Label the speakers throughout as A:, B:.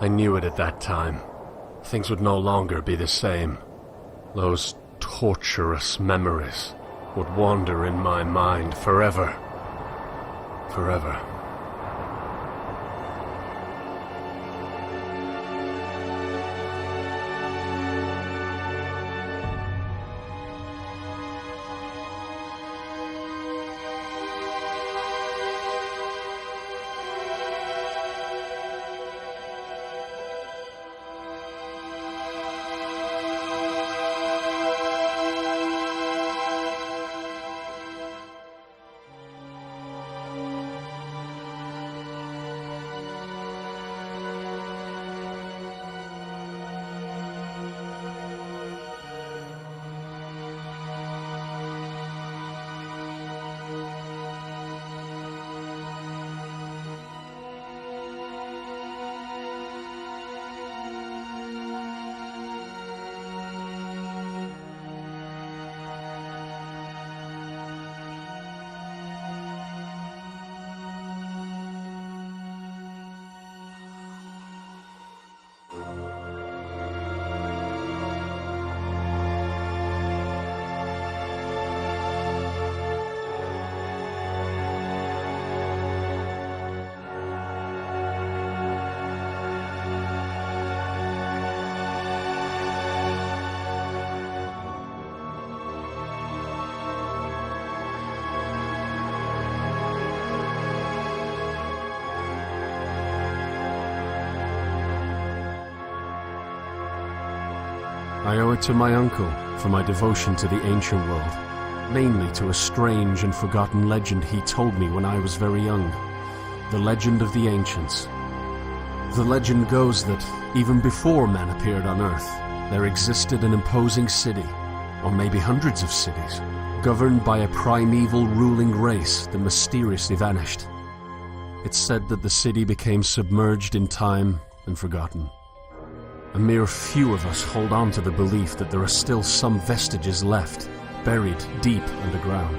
A: knew it at that time. Things would no longer be the same. Those torturous memories would wander in my mind forever. Forever. I owe it to my uncle for my devotion to the ancient world, mainly to a strange and forgotten legend he told me when I was very young. The legend of the ancients. The legend goes that even before man appeared on Earth, there existed an imposing city, or maybe hundreds of cities, governed by a primeval ruling race that mysteriously vanished. It's said that the city became submerged in time and forgotten. A mere few of us hold on to the belief that there are still some vestiges left, buried deep underground.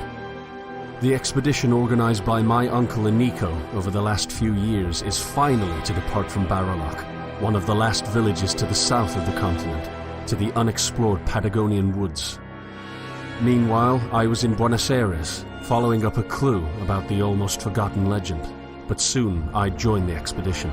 A: The expedition organized by my uncle Aniko over the last few years is finally to depart from Baralok, one of the last villages to the south of the continent, to the unexplored Patagonian woods. Meanwhile, I was in Buenos Aires, following up a clue about the almost forgotten legend, but soon I'd join the expedition.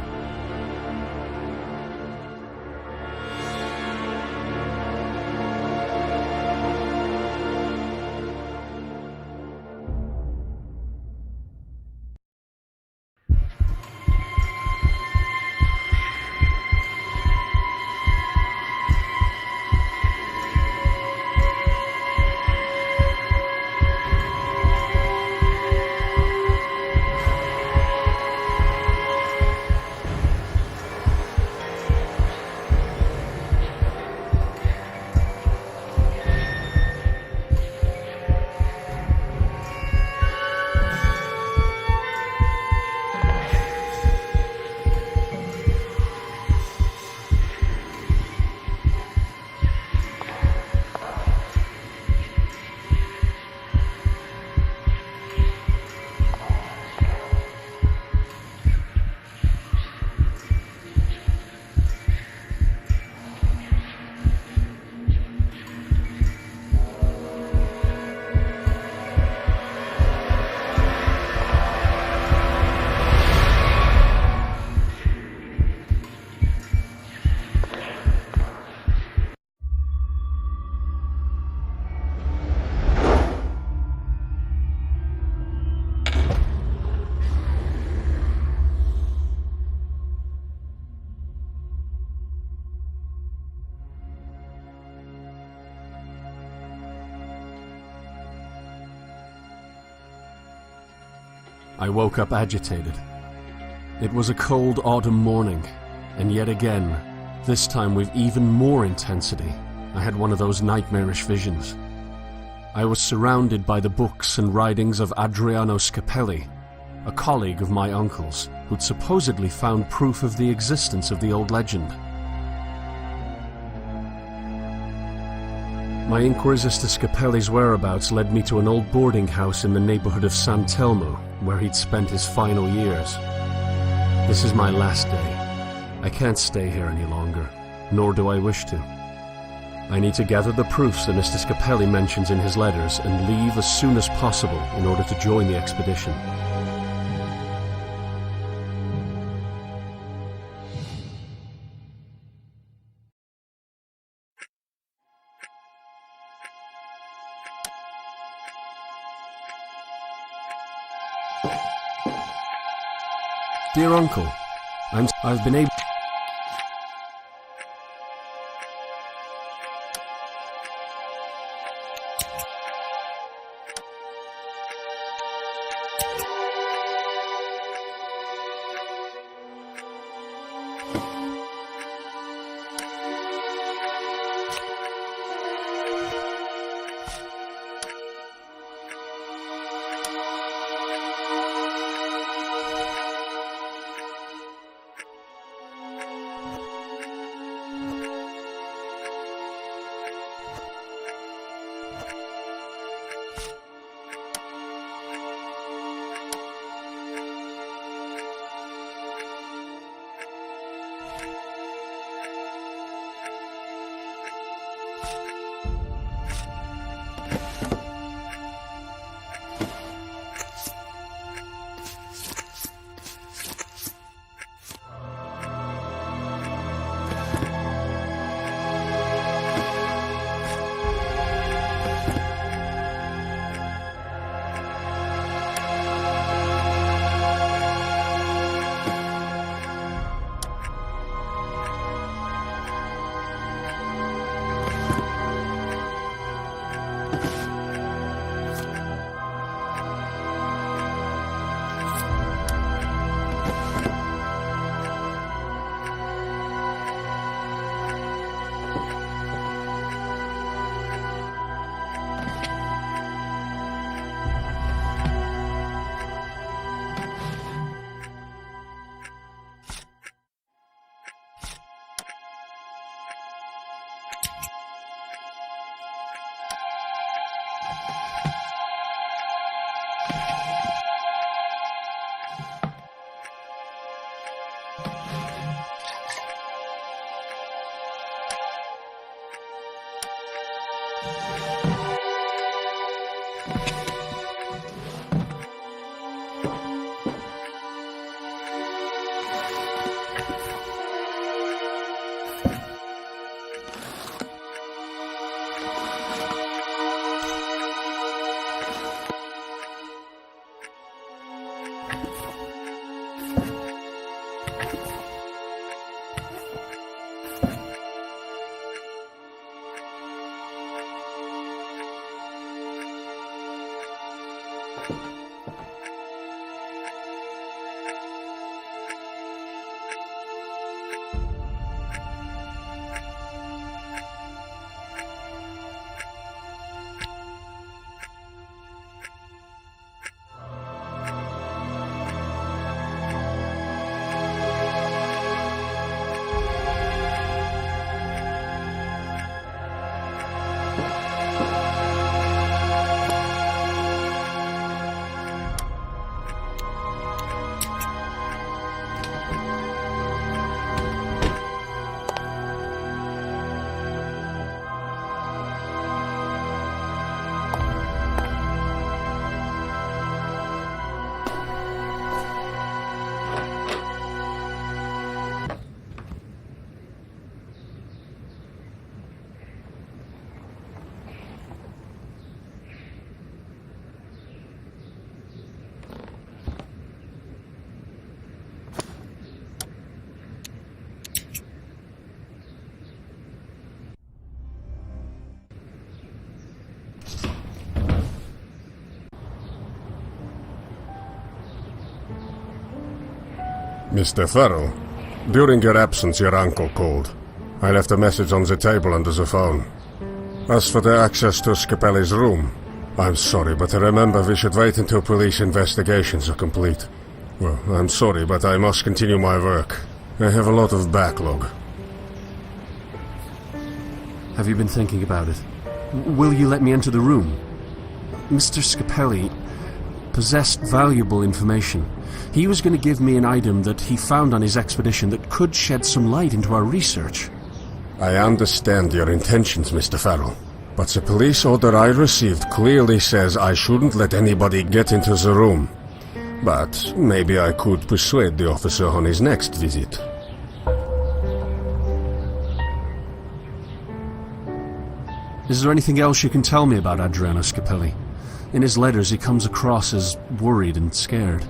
A: I woke up agitated. It was a cold autumn morning, and yet again, this time with even more intensity, I had one of those nightmarish visions. I was surrounded by the books and writings of Adriano Scapelli, a colleague of my uncle's, who'd supposedly found proof of the existence of the old legend. My inquiries to Scapelli's whereabouts led me to an old boarding house in the neighborhood of San Telmo, where he'd spent his final years. This is my last day. I can't stay here any longer, nor do I wish to. I need to gather the proofs that Mr. Scapelli mentions in his letters and leave as soon as possible in order to join the expedition. Dear Uncle, I've been able...
B: Mr. Farrell, during your absence your uncle called. I left a message on the table under the phone. As for the access to Scapelli's room, I'm sorry, but remember we should wait until police investigations are complete. Well, I'm sorry, but I must continue my work. I have a lot of backlog.
A: Have you been thinking about it? Will you let me enter the room? Mr. Scapelli, possessed valuable information. He was going to give me an item that he found on his expedition that could shed some light into our research.
B: I understand your intentions, Mr. Farrell, but the police order I received clearly says I shouldn't let anybody get into the room. But maybe I could persuade the officer on his next visit.
A: Is there anything else you can tell me about Adriano Scapelli? In his letters he comes across as worried and scared.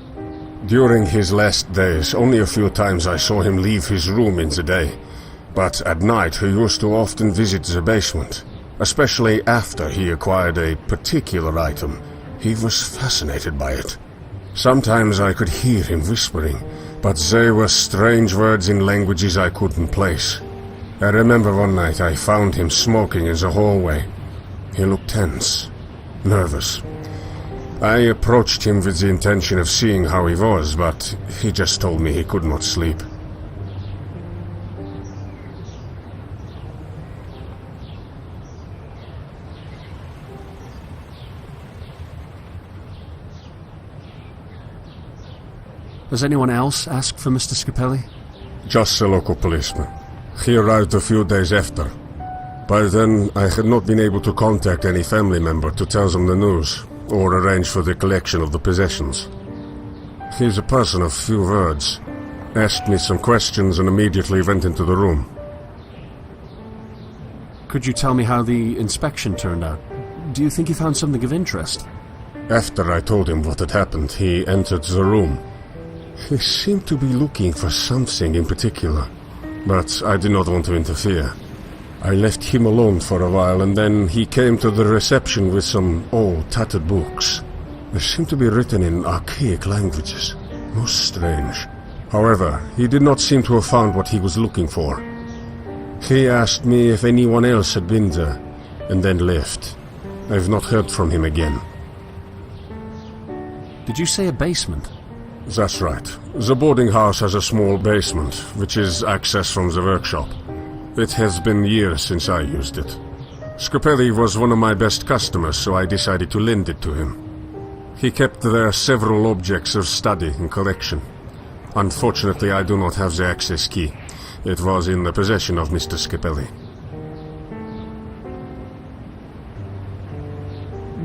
B: During his last days, only a few times I saw him leave his room in the day. But at night he used to often visit the basement, especially after he acquired a particular item. He was fascinated by it. Sometimes I could hear him whispering, but they were strange words in languages I couldn't place. I remember one night I found him smoking in the hallway. He looked tense, nervous. I approached him with the intention of seeing how he was, but he just told me he could not sleep.
A: Has anyone else asked for Mr. Scapelli?
B: Just the local policeman. He arrived a few days after. By then, I had not been able to contact any family member to tell them the news, or arrange for the collection of the possessions. He's a person of few words. Asked me some questions and immediately went into the room.
A: Could you tell me how the inspection turned out? Do you think he found something of interest?
B: After I told him what had happened, he entered the room. He seemed to be looking for something in particular, but I did not want to interfere. I left him alone for a while, and then he came to the reception with some old, tattered books. They seemed to be written in archaic languages. Most strange. However, he did not seem to have found what he was looking for. He asked me if anyone else had been there, and then left. I've not heard from him again.
A: Did you say a basement?
B: That's right. The boarding house has a small basement, which is access from the workshop. It has been years since I used it. Scapelli was one of my best customers, so I decided to lend it to him. He kept there several objects of study and collection. Unfortunately, I do not have the access key. It was in the possession of Mr. Scapelli.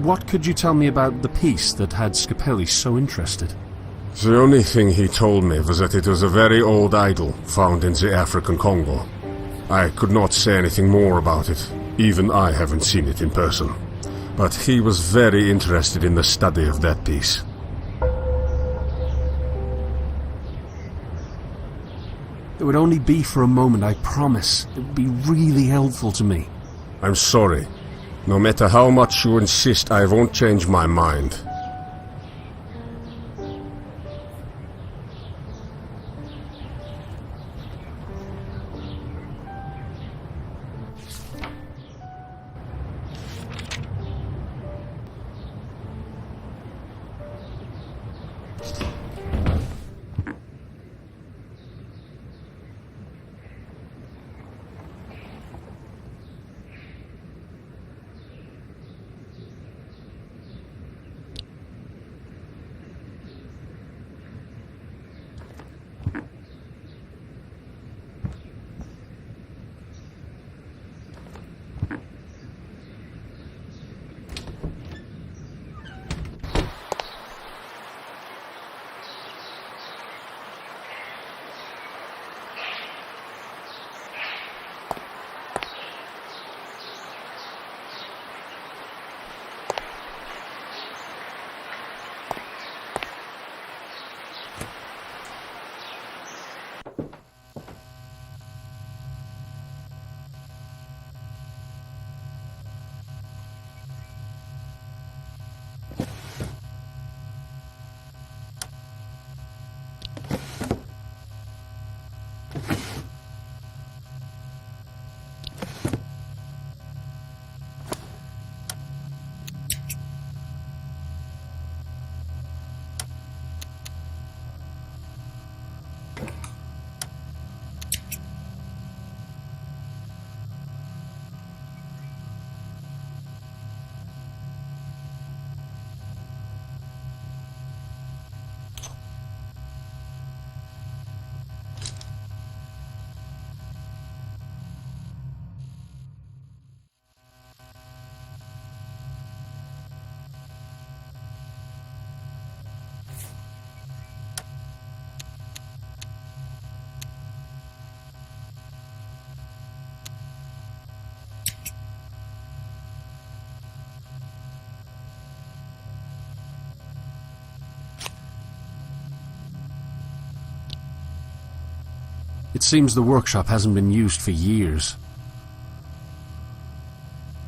A: What could you tell me about the piece that had Scapelli so interested?
B: The only thing he told me was that it was a very old idol found in the African Congo. I could not say anything more about it. Even I haven't seen it in person. But he was very interested in the study of that piece.
A: It would only be for a moment, I promise. It would be really helpful to me.
B: I'm sorry. No matter how much you insist, I won't change my mind.
A: It seems the workshop hasn't been used for years.